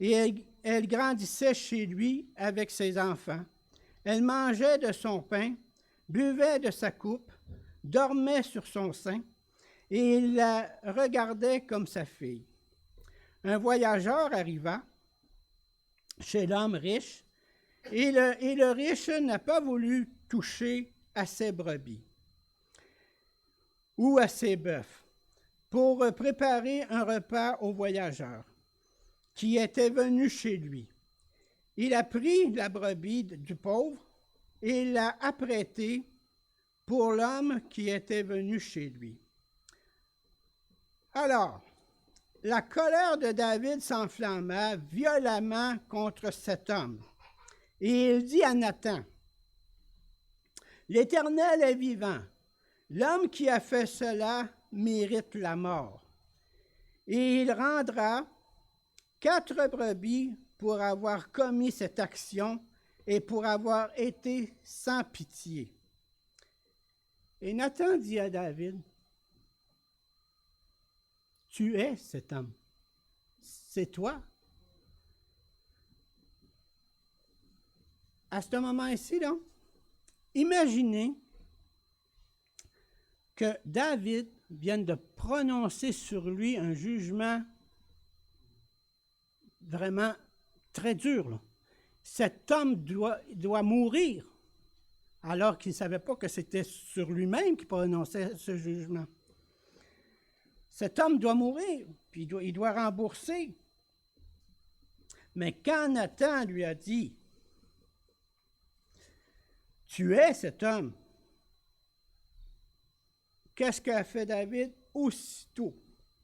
et elle grandissait chez lui avec ses enfants. Elle mangeait de son pain, buvait de sa coupe, dormait sur son sein, et il la regardait comme sa fille. Un voyageur arriva chez l'homme riche, et le riche n'a pas voulu toucher à ses brebis ou à ses bœufs pour préparer un repas au voyageur qui était venu chez lui. Il a pris la brebis du pauvre et l'a apprêtée pour l'homme qui était venu chez lui. Alors, la colère de David s'enflamma violemment contre cet homme. Et il dit à Nathan, « L'Éternel est vivant. L'homme qui a fait cela mérite la mort. Et il rendra 4 brebis pour avoir commis cette action et pour avoir été sans pitié. » Et Nathan dit à David, « Tu es cet homme. C'est toi. » À ce moment-ci, là, imaginez que David vienne de prononcer sur lui un jugement vraiment très dur, là. Cet homme doit mourir, alors qu'il ne savait pas que c'était sur lui-même qu'il prononçait ce jugement. Cet homme doit mourir, puis il doit rembourser. Mais quand Nathan lui a dit, « Tu es cet homme », qu'est-ce qu'a fait David? Aussitôt.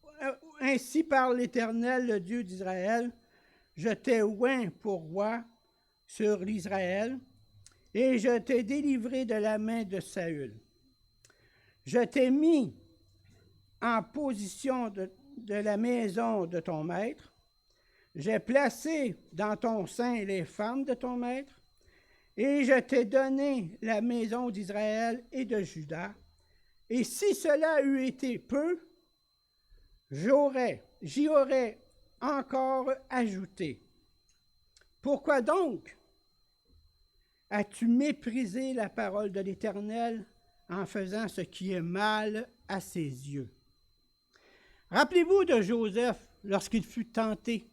« Ainsi parle l'Éternel, le Dieu d'Israël, je t'ai oint pour roi sur l'Israël, et je t'ai délivré de la main de Saül. Je t'ai mis en position de la maison de ton maître. J'ai placé dans ton sein les femmes de ton maître, et je t'ai donné la maison d'Israël et de Juda. Et si cela eût été peu, j'y aurais encore ajouté. Pourquoi donc as-tu méprisé la parole de l'Éternel en faisant ce qui est mal à ses yeux? » Rappelez-vous de Joseph lorsqu'il fut tenté.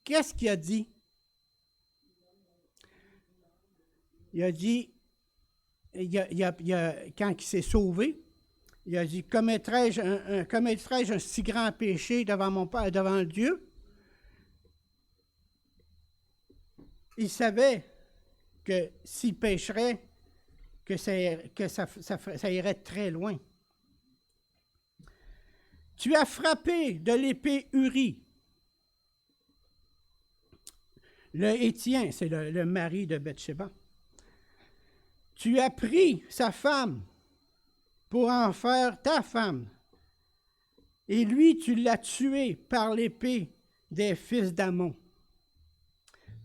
Qu'est-ce qu'il a dit? Il a dit, quand il s'est sauvé, il a dit, commettrai-je un si grand péché devant mon Père, devant Dieu? Il savait que s'il pécherait, que ça irait très loin. Tu as frappé de l'épée Uri. Le Hétien, c'est le mari de Bathsheba. Tu as pris sa femme pour en faire ta femme. Et lui, tu l'as tué par l'épée des fils d'Ammon.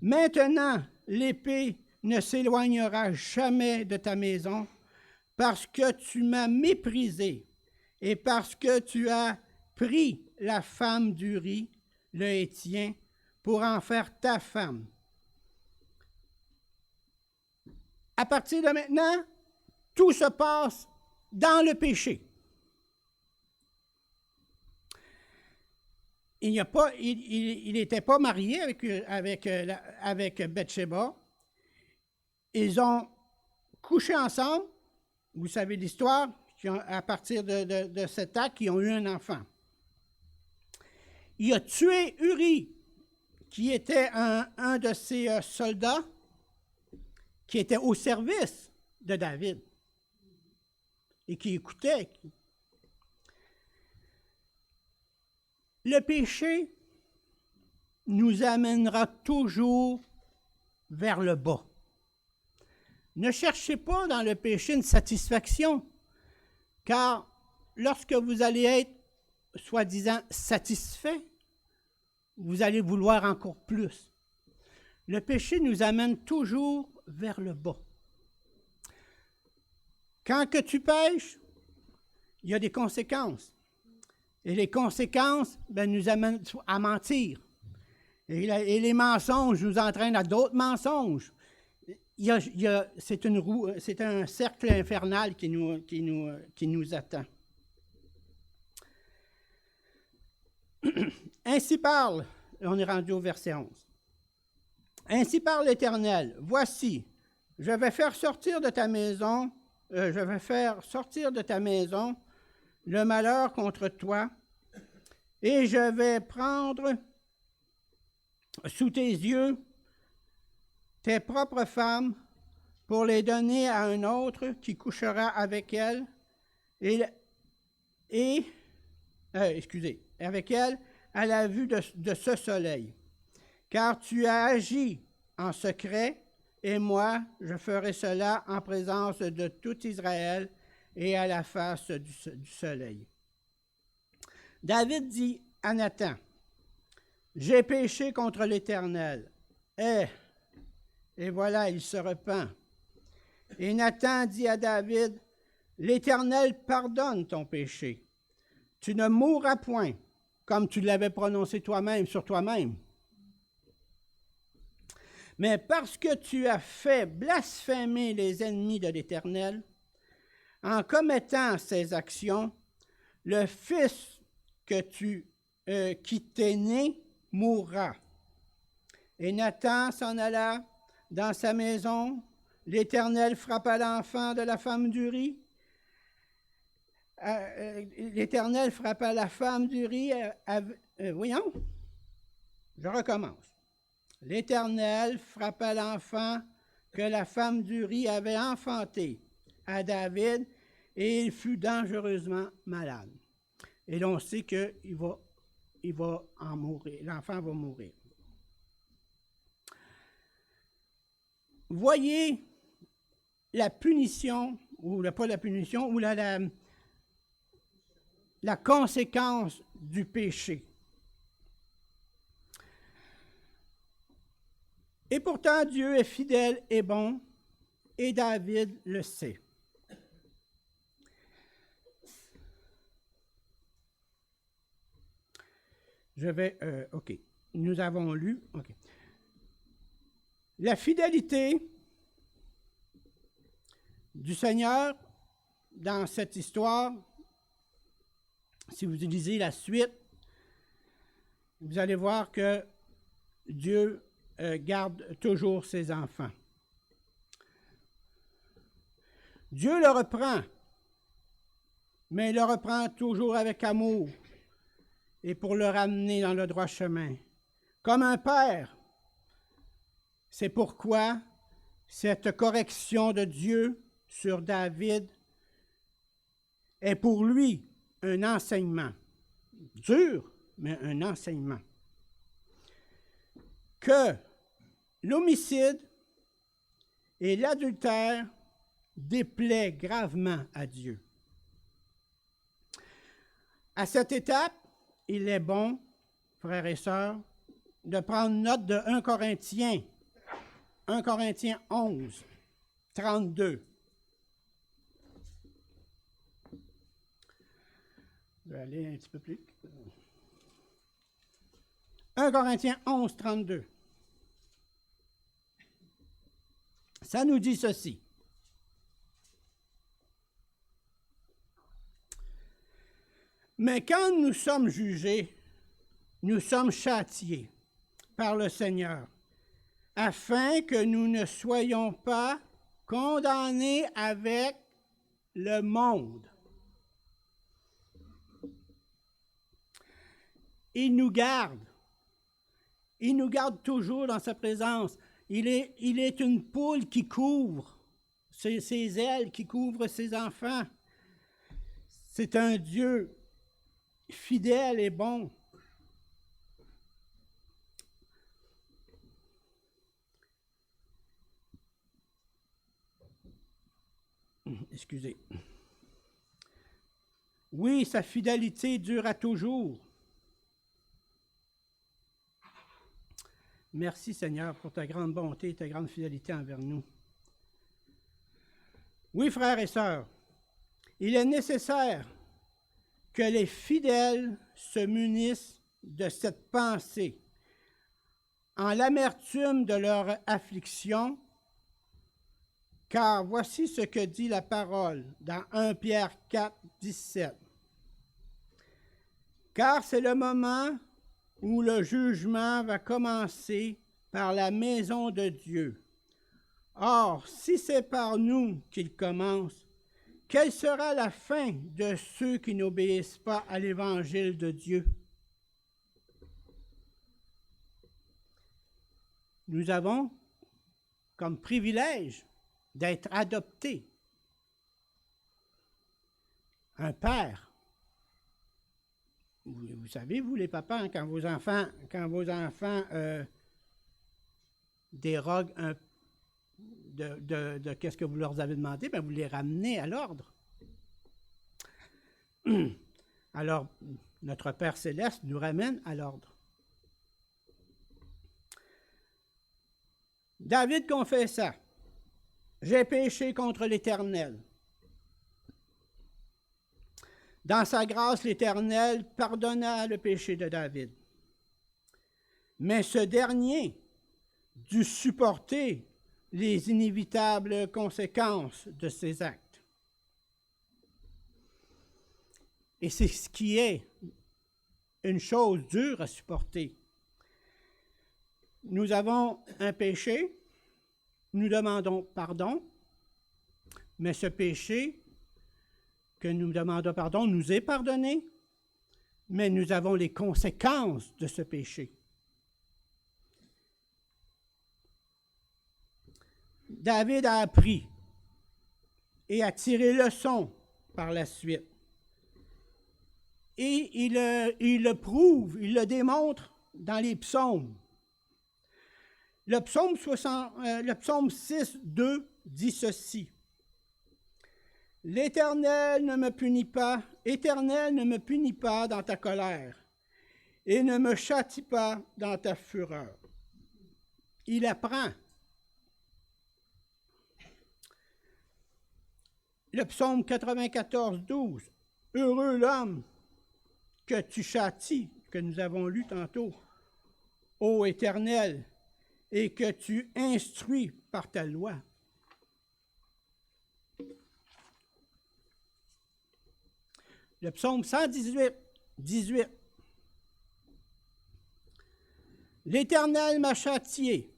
Maintenant, l'épée ne s'éloignera jamais de ta maison parce que tu m'as méprisé et parce que tu as pris la femme d'Uri, le Hétien, pour en faire ta femme. À partir de maintenant, tout se passe dans le péché. Il n'était pas marié avec Bathsheba. Ils ont couché ensemble. Vous savez l'histoire. À partir de cet acte, ils ont eu un enfant. Il a tué Uri, qui était un de ses soldats, qui était au service de David et qui écoutait. Le péché nous amènera toujours vers le bas. Ne cherchez pas dans le péché une satisfaction, car lorsque vous allez être, soi-disant, satisfait, vous allez vouloir encore plus. Le péché nous amène toujours vers le bas. Quand que tu pêches, il y a des conséquences. Et les conséquences nous amènent à mentir. Et les mensonges nous entraînent à d'autres mensonges. C'est une roue, c'est un cercle infernal qui nous attend. Ainsi parle, on est rendu au verset 11. Ainsi parle l'Éternel, voici, je vais faire sortir de ta maison le malheur contre toi, et je vais prendre sous tes yeux tes propres femmes pour les donner à un autre qui couchera avec elles, avec elle à la vue de ce soleil. Car tu as agi en secret, et moi, je ferai cela en présence de tout Israël et à la face du soleil. David dit à Nathan, « J'ai péché contre l'Éternel. » Et voilà, il se repent. Et Nathan dit à David, « L'Éternel pardonne ton péché. Tu ne mourras point, comme tu l'avais prononcé toi-même sur toi-même. Mais parce que tu as fait blasphémer les ennemis de l'Éternel, en commettant ces actions, le fils qui t'est né mourra. » Et Nathan s'en alla dans sa maison. L'Éternel frappa l'enfant de la femme d'Uri. L'Éternel frappa la femme d'Uri. Voyons, je recommence. L'Éternel frappa l'enfant que la femme d'Uri avait enfanté à David, et il fut dangereusement malade. Et l'on sait qu'il va en mourir. L'enfant va mourir. Voyez la punition, ou pas la punition, ou la conséquence du péché. Et pourtant, Dieu est fidèle et bon, et David le sait. OK. Nous avons lu. OK. La fidélité du Seigneur dans cette histoire, si vous lisez la suite, vous allez voir que Dieu garde toujours ses enfants. Dieu le reprend, mais il le reprend toujours avec amour et pour le ramener dans le droit chemin. Comme un père. C'est pourquoi cette correction de Dieu sur David est pour lui un enseignement. Dur, mais un enseignement. Que l'homicide et l'adultère déplaît gravement à Dieu. À cette étape, il est bon, frères et sœurs, de prendre note de 1 Corinthiens 11, 32. Je vais aller un petit peu plus. 1 Corinthiens 11, 32. Ça nous dit ceci. Mais quand nous sommes jugés, nous sommes châtiés par le Seigneur, afin que nous ne soyons pas condamnés avec le monde. Il nous garde. Il nous garde toujours dans sa présence. Il est une poule qui couvre ses ailes, qui couvre ses enfants. C'est un Dieu fidèle et bon. Excusez. Oui, sa fidélité dure à toujours. Merci Seigneur pour ta grande bonté et ta grande fidélité envers nous. Oui, frères et sœurs, il est nécessaire que les fidèles se munissent de cette pensée. en l'amertume de leur affliction, car voici ce que dit la parole dans 1 Pierre 4, 17. Car c'est le moment où le jugement va commencer par la maison de Dieu. Or, si c'est par nous qu'il commence, quelle sera la fin de ceux qui n'obéissent pas à l'Évangile de Dieu? Nous avons comme privilège d'être adoptés. Un père. Vous savez, vous les papas, hein, quand vos enfants déroguent de qu'est-ce que vous leur avez demandé, bien, vous les ramenez à l'ordre. Alors, notre Père céleste nous ramène à l'ordre. David confessa, « J'ai péché contre l'Éternel. » Dans sa grâce, l'Éternel pardonna le péché de David. Mais ce dernier dut supporter les inévitables conséquences de ses actes. Et c'est ce qui est une chose dure à supporter. Nous avons un péché, nous demandons pardon, mais ce péché que nous demandons pardon nous est pardonné, mais nous avons les conséquences de ce péché. David a appris et a tiré leçon par la suite. Et il le prouve, il le démontre dans les psaumes. Le psaume 6, 2 dit ceci. « L'Éternel ne me punit pas, Éternel ne me punit pas dans ta colère, et ne me châtie pas dans ta fureur. » Il apprend. Le psaume 94, 12. « Heureux l'homme que tu châties, que nous avons lu tantôt, ô Éternel, et que tu instruis par ta loi. » Le psaume 118, 18. « L'Éternel m'a châtié,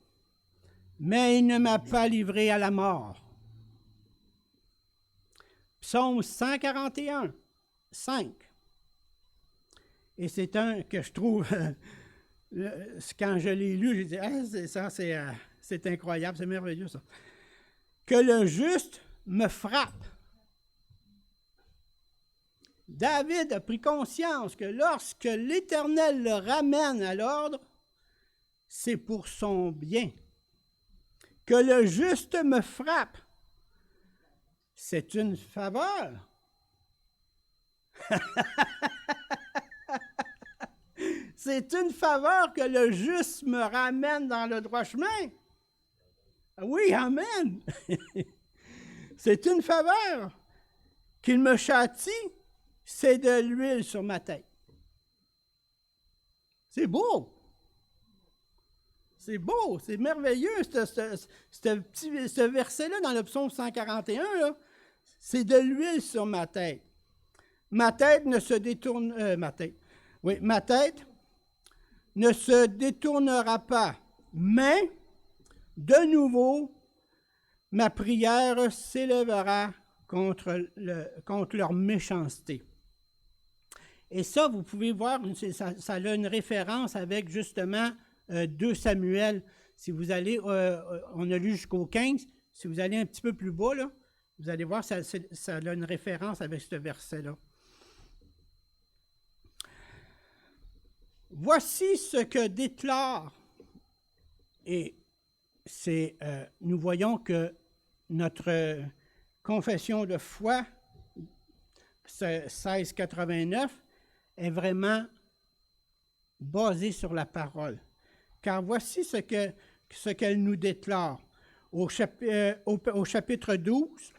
mais il ne m'a pas livré à la mort. » Psaume 141, 5. Et c'est un que je trouve, quand je l'ai lu, j'ai dit, ah, c'est incroyable, c'est merveilleux ça. « Que le juste me frappe. » David a pris conscience que lorsque l'Éternel le ramène à l'ordre, c'est pour son bien. Que le juste me frappe, c'est une faveur. C'est une faveur que le juste me ramène dans le droit chemin. Oui, amen. C'est une faveur. Qu'il me châtie, c'est de l'huile sur ma tête. C'est beau. C'est beau, c'est merveilleux, ce verset-là dans le psaume 141, là, c'est de l'huile sur ma tête. Ma tête ne se détourne... ma tête ne se détournera pas, mais de nouveau, ma prière s'élèvera contre leur méchanceté. Et ça, vous pouvez voir, ça a une référence avec justement 2 Samuel. Si vous allez, on a lu jusqu'au 15, si vous allez un petit peu plus bas, là, vous allez voir, ça a une référence avec ce verset-là. Voici ce que déclare, et nous voyons que notre confession de foi, 1689, est vraiment basée sur la parole. Car voici ce qu'elle nous déclare au chapitre 12.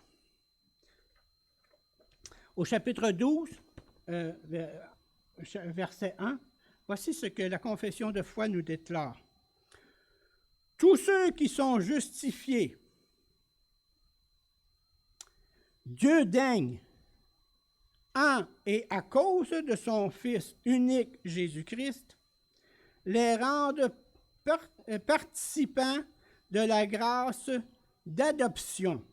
Au chapitre 12, verset 1, voici ce que la confession de foi nous déclare. tous ceux qui sont justifiés, Dieu daigne, en et à cause de son Fils unique Jésus-Christ, les rendre participants de la grâce d'adoption,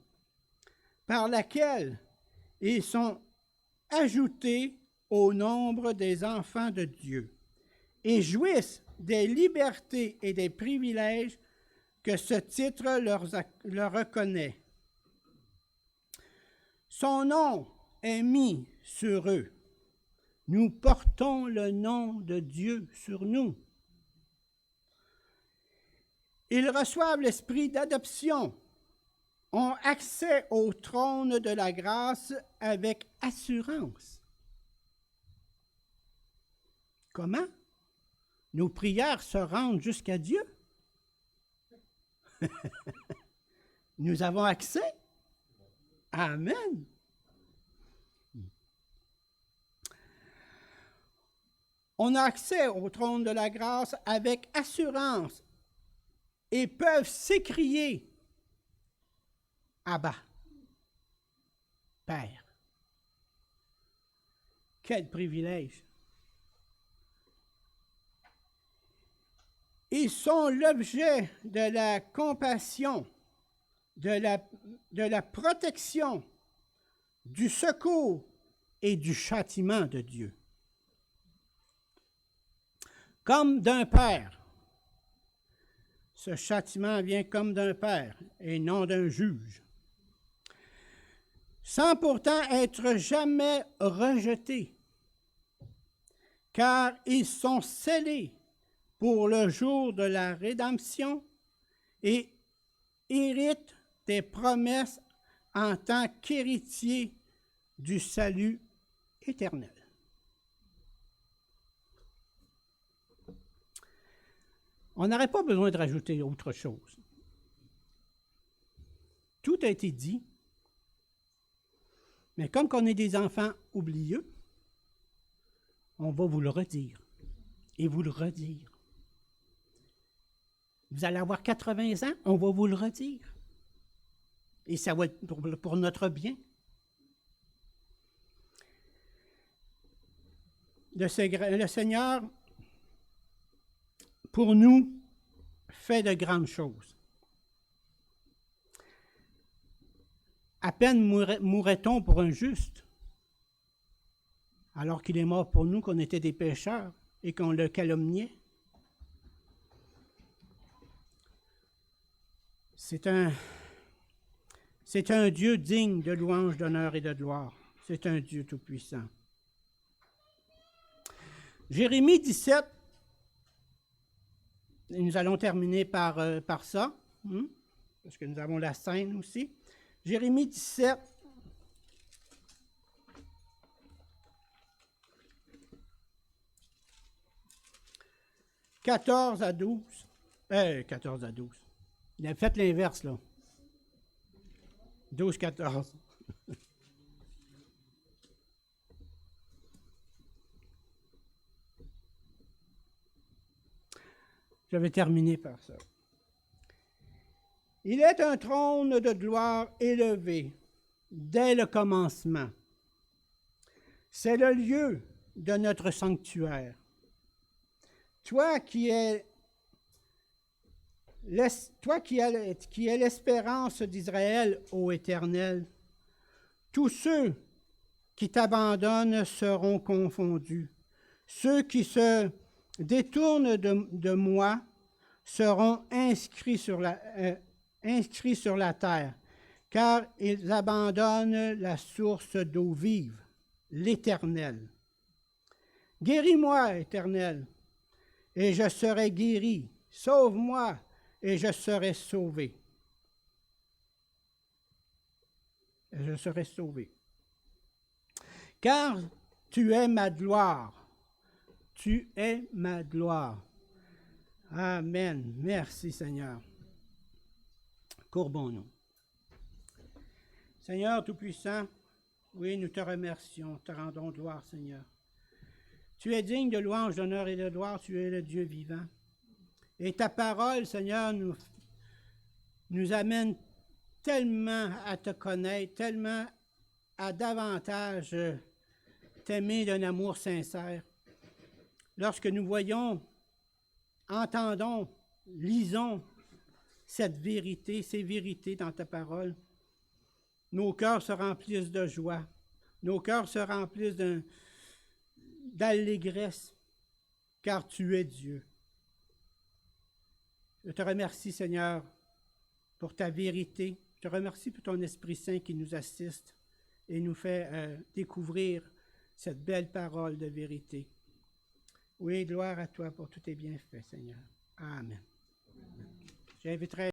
par laquelle ils sont ajoutés au nombre des enfants de Dieu, et jouissent des libertés et des privilèges que ce titre leur reconnaît. Son nom est mis sur eux. Nous portons le nom de Dieu sur nous. Ils reçoivent l'esprit d'adoption, ont accès au trône de la grâce avec assurance. Comment? Nos prières se rendent jusqu'à Dieu. Nous avons accès. Amen. On a accès au trône de la grâce avec assurance et peuvent s'écrier Abba, Père. Quel privilège! Ils sont l'objet de la compassion, de la protection, du secours et du châtiment de Dieu. Comme d'un père. Ce châtiment vient comme d'un père et non d'un juge. Sans pourtant être jamais rejetés, car ils sont scellés pour le jour de la rédemption et héritent des promesses en tant qu'héritiers du salut éternel. On n'aurait pas besoin de rajouter autre chose. Tout a été dit, mais comme on est des enfants oublieux, on va vous le redire et vous le redire. Vous allez avoir 80 ans, on va vous le redire. Et ça va être pour notre bien. Le Seigneur, pour nous, fait de grandes choses. À peine mourrait-on pour un juste, alors qu'il est mort pour nous, qu'on était des pécheurs et qu'on le calomniait. C'est un Dieu digne de louange, d'honneur et de gloire. C'est un Dieu tout-puissant. Jérémie 17, et nous allons terminer par ça, parce que nous avons la scène aussi. Jérémie 17, « 14 à 12. 14 à 12. Il a fait l'inverse, là. 12, 14. Je vais terminer par ça. Il est un trône de gloire élevé dès le commencement. C'est le lieu de notre sanctuaire. Toi qui es l'espérance d'Israël, ô Éternel, tous ceux qui t'abandonnent seront confondus. Ceux qui se détournent de moi seront inscrits sur la terre, car ils abandonnent la source d'eau vive, l'Éternel. Guéris-moi, Éternel, et je serai guéri. Sauve-moi, et je serai sauvé. Et je serai sauvé. Car tu es ma gloire. Tu es ma gloire. Amen. Merci, Seigneur. Courbons-nous. Seigneur Tout-Puissant, oui, nous te remercions, te rendons gloire, Seigneur. Tu es digne de louange, d'honneur et de gloire, tu es le Dieu vivant. Et ta parole, Seigneur, nous amène tellement à te connaître, tellement à davantage t'aimer d'un amour sincère. Lorsque nous voyons, entendons, lisons cette vérité, ces vérités dans ta parole, nos cœurs se remplissent de joie, nos cœurs se remplissent d'allégresse, car tu es Dieu. Je te remercie, Seigneur, pour ta vérité. Je te remercie pour ton Esprit Saint qui nous assiste et nous fait découvrir cette belle parole de vérité. Oui, gloire à toi pour tous tes bienfaits, Seigneur. Amen. J'inviterai